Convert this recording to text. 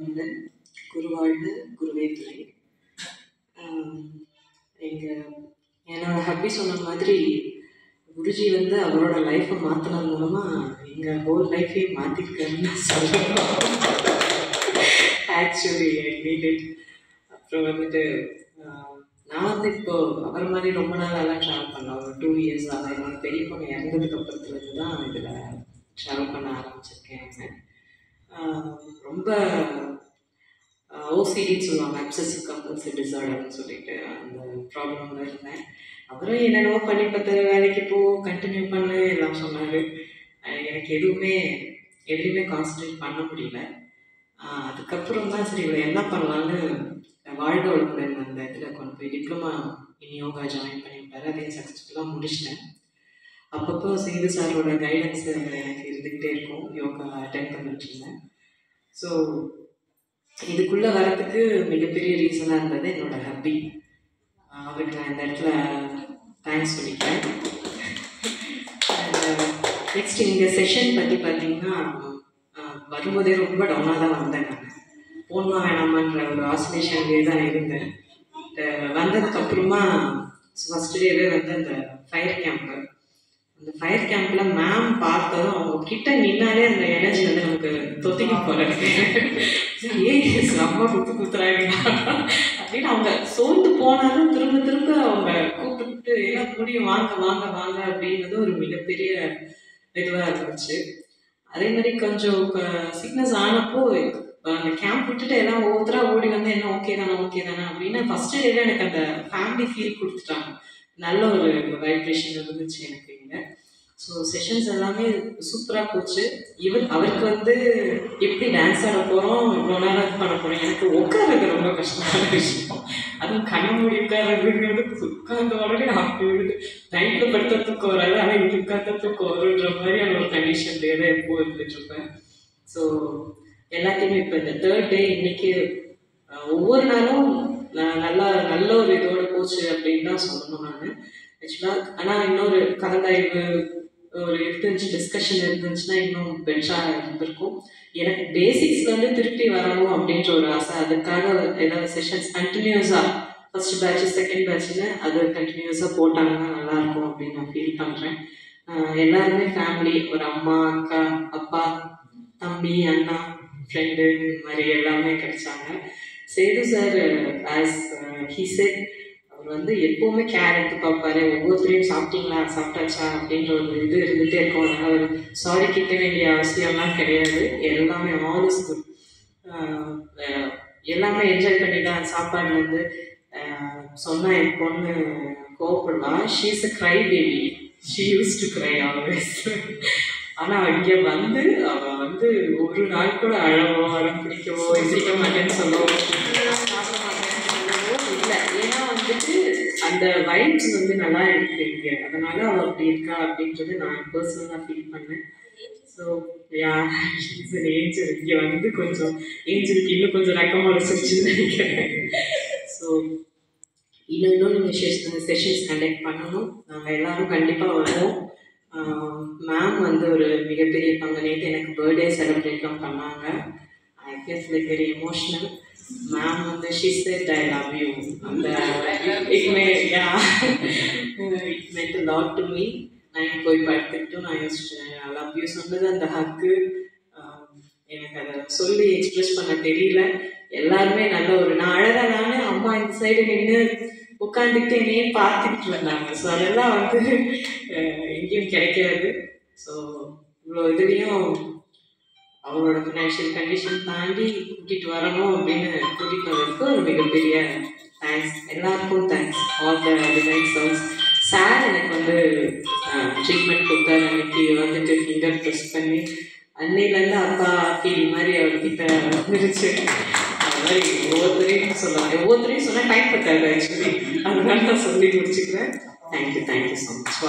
வந்து குருவாழ்க குருவே துணை. என்னோட ஹப்பி சொன்ன மாதிரி குருஜி வந்து அவரோட லைஃப்பை மாற்றினது மூலமாக எங்கள் ஹோல் லைஃபே மாற்றிருக்காருன்னு சொல்லணும். Actually I need it. அப்புறம் வந்துட்டு நான் வந்து இப்போது அவர் மாதிரி ரொம்ப நாளெல்லாம் ட்ராவல் பண்ணேன். ஒரு 2 இயர்ஸ் ஆகும். என்னோட பெரிய பொண்ணு இறந்ததுக்கு அப்புறத்துலேருந்து தான் இதில் ட்ராவல் பண்ண ஆரம்பிச்சிருக்கேன். ரொம்ப ஓசிடின்னு சொல்லுவாங்க, அப்சசிவ் கம்பல்சிவ் டிஸார்டர்னு சொல்லிட்டு அந்த ப்ராப்ளமில் இருந்தேன். அவரும் என்னென்னவோ பண்ணி பார்த்து வேலைக்கு கண்டினியூ பண்ணு எல்லாம் சொன்னார். எனக்கு எதுவுமே கான்சன்ட்ரேட் பண்ண முடியல. அதுக்கப்புறம் தான் சரி இவ்வளோ என்ன பண்ணலான்னு வாழ்க வளமுடன் அந்த இதில் கொண்டு போய் டிப்ளமா இன் யோகா ஜாயின் பண்ணி விட்டார். அதையும் சக்ஸஸ்ஃபுல்லாக முடிச்சிட்டேன். அப்பப்போ சேது சாரோட கைடன்ஸ் எனக்கு இருந்துக்கிட்டே இருக்கும். யோகா அட்டென்ட் பண்ணிட்டு இருந்தேன். ஸோ இதுக்குள்ளே வரத்துக்கு மிகப்பெரிய ரீசனாக இருந்தது என்னோட ஹப்பி. அவருக்கு நான் இந்த இடத்துல தேங்க்ஸ் சொல்லிக்கிறேன். நெக்ஸ்ட் இந்த செஷன் பற்றி பார்த்தீங்கன்னா வரும்போதே ரொம்ப டவுனாக தான் வந்தேன். நான் போகணுமா வேணாமான்ற ஒரு ஆசிலேஷன்லேயே தான் இருந்தேன். வந்ததுக்கப்புறமா ஃபஸ்ட் டேவே வந்து அந்த ஃபயர் கேம்ப்பு, அந்த ஃபயர் கேம்பில் மேம் பார்த்ததும் அவங்க கிட்ட நின்னாலே அந்த எனர்ஜி வந்து நமக்கு தொத்திக்க போகிறது. அம்மா குத்துறாங்க அப்படின்னு அவங்க சோர்ந்து போனாலும் திரும்ப திரும்ப அவங்க கூப்பிட்டு எல்லாம் முடியும் வாங்க வாங்க வாங்க அப்படின்றது ஒரு மிகப்பெரிய இதுவாக இருந்துச்சு. அதே மாதிரி கொஞ்சம் சிக்னஸ் ஆனப்போ அந்த கேம்ப் விட்டுட்டு எல்லாம் ஒவ்வொருத்தராக ஓடி வந்து என்ன ஓகே தானே அப்படின்னு ஃபஸ்ட்டு டேவே எனக்கு அந்த ஃபேமிலி ஃபீல் கொடுத்துட்டாங்க. நல்ல ஒரு வைப்ரேஷன் இருந்துச்சு எனக்கு இங்கே. ஸோ செஷன்ஸ் எல்லாமே சூப்பராக போச்சு. அவருக்கு வந்து எப்படி டான்ஸ் ஆட போகிறோம், இவ்வளோ நேரம் இது பண்ண போகிறோம். எனக்கு உட்கார்றது ரொம்ப கஷ்டமான விஷயம். அதுவும் கண்ண மூடி உட்கார்றதுங்கிறது உட்கார்ந்த உடனே அப்படி விடுது. நைட்டில் படுத்த தூக்கம் வராது, ஆனால் இங்கே உட்கார்ந்த தூக்கம் வருன்ற மாதிரியான ஒரு கண்டிஷன்லேயே தான் எப்போ இருந்துட்டுருப்பேன். ஸோ எல்லாத்தையுமே இப்போ இந்த 3rd டே இன்னைக்கு ஒவ்வொரு நாளும் நல்ல ஒரு இதோடு போச்சு அப்படின்னு தான் சொல்லணும் நான் ஆக்சுவலாக. ஆனால் இன்னொரு கலந்தாய்வு ஒரு டிஸ்கஷன் இருந்துச்சுன்னா இன்னும் பெட்டராக இருந்திருக்கும். எனக்கு பேசிக்ஸ்லேருந்து திருப்பி வரணும் அப்படின்ற ஒரு ஆசை. அதுக்காக ஏதாவது செஷன்ஸ் கண்டினியூஸாக ஃபர்ஸ்ட் பேட்ச் செகண்ட் பேட்ச்னு அது கண்டினியூஸாக போட்டாங்கன்னா நல்லாயிருக்கும் அப்படின்னு நான் ஃபீல் பண்ணுறேன். எல்லாருமே ஃபேமிலி, ஒரு அம்மா, அக்கா, அப்பா, தம்பி, அண்ணா, ஃப்ரெண்டு, இந்த மாதிரி எல்லாமே கிடைச்சாங்க. Sethu sir as he said அவர் வந்து எப்போவுமே கேர் எடுத்து பார்ப்பாரு. ஒவ்வொருத்தரையும் சாப்பிட்டாச்சா அப்படின்ற ஒரு இது இருந்துகிட்டே இருக்கும். அதனால் அவர் சாரி கேட்க வேண்டிய அவசியம்லாம் கிடையாது. எல்லாமே ஆல் இஸ் குட். எல்லாமே என்ஜாய் பண்ணி தான் சாப்பாடு வந்து சொன்னால் என் பொண்ணு கோவப்படுவான். She is a cry baby, she use to cry always. ஆனால் இங்கே வந்து அவள் வந்து ஒரு நாள் கூட அழவோ அடம் பிடிக்கவோ எந்திரிக்க மாட்டேன்னு சொல்லவோ சாப்பிட மாட்டேன்னு சொல்லவோ இல்லை. ஏன்னா வந்துட்டு அந்த வைப்ஸ் வந்து நல்லா இருக்கு இங்கே, அதனால அவள் அப்படி இருக்கா அப்படின்றது நான் பர்சனலாக ஃபீல் பண்ணேன். ஸோ ஏஞ்சல் இங்கே வந்து கொஞ்சம் ஏஞ்சலுக்கு இன்னும் கொஞ்சம் ரக்கம் உடச்சிருச்சுன்னு நினைக்கிறேன். ஸோ இன்னும் நீங்கள் செஷன்ஸ் கண்டக்ட் பண்ணணும். நாங்கள் எல்லோரும் கண்டிப்பாக வருவோம். மேம் வந்து ஒரு மிகப்பெரிய பங்கு. நேற்று எனக்கு பர்த்டே செலிப்ரேட்லாம் பண்ணாங்க. I feel like very emotional. Ma'am வந்து she said I love you. அந்த it meant a lot to me. நான் போய் படுத்துக்கிட்டும் நான் யோசிச்சேன், ஐ லவ் யூ சொன்னது அந்த ஹக்கு எனக்கு அதை சொல்லி எக்ஸ்பிரஸ் பண்ண தெரியல. எல்லாருமே நல்ல ஒரு நான் அழகான அம்மா இந்த சைடு நின்று உட்காந்துக்கிட்டு என்னையே பார்த்துக்கிட்டு இருந்தாங்க. ஸோ அதெல்லாம் வந்து எங்கேயும் கிடைக்காது. ஸோ இவ்வளோ இதுலேயும் அவங்களோட ஃபினான்ஷியல் கண்டிஷன் தாண்டி கூட்டிகிட்டு வரணும் அப்படின்னு கூட்டிகிட்டு வந்ததுக்கு ஒரு மிகப்பெரிய தேங்க்ஸ். எல்லாருக்கும் thanks. All the divine souls. Sir எனக்கு வந்து ட்ரீட்மெண்ட் கொடுத்தாரு. அன்னைக்கு வந்துட்டு ஃபிங்கர் ப்ரெஸ் பண்ணி அன்னையிலேருந்து அப்பா ஃபீல் மாதிரி அவர்கிட்ட வந்துருச்சு. அது மாதிரி ஒவ்வொருத்தரையும் சொன்னால் டைம் பத்தாது ஆக்சுவலி. அதனால நான் சொல்லி முடிச்சுக்கிறேன். Thank you so much.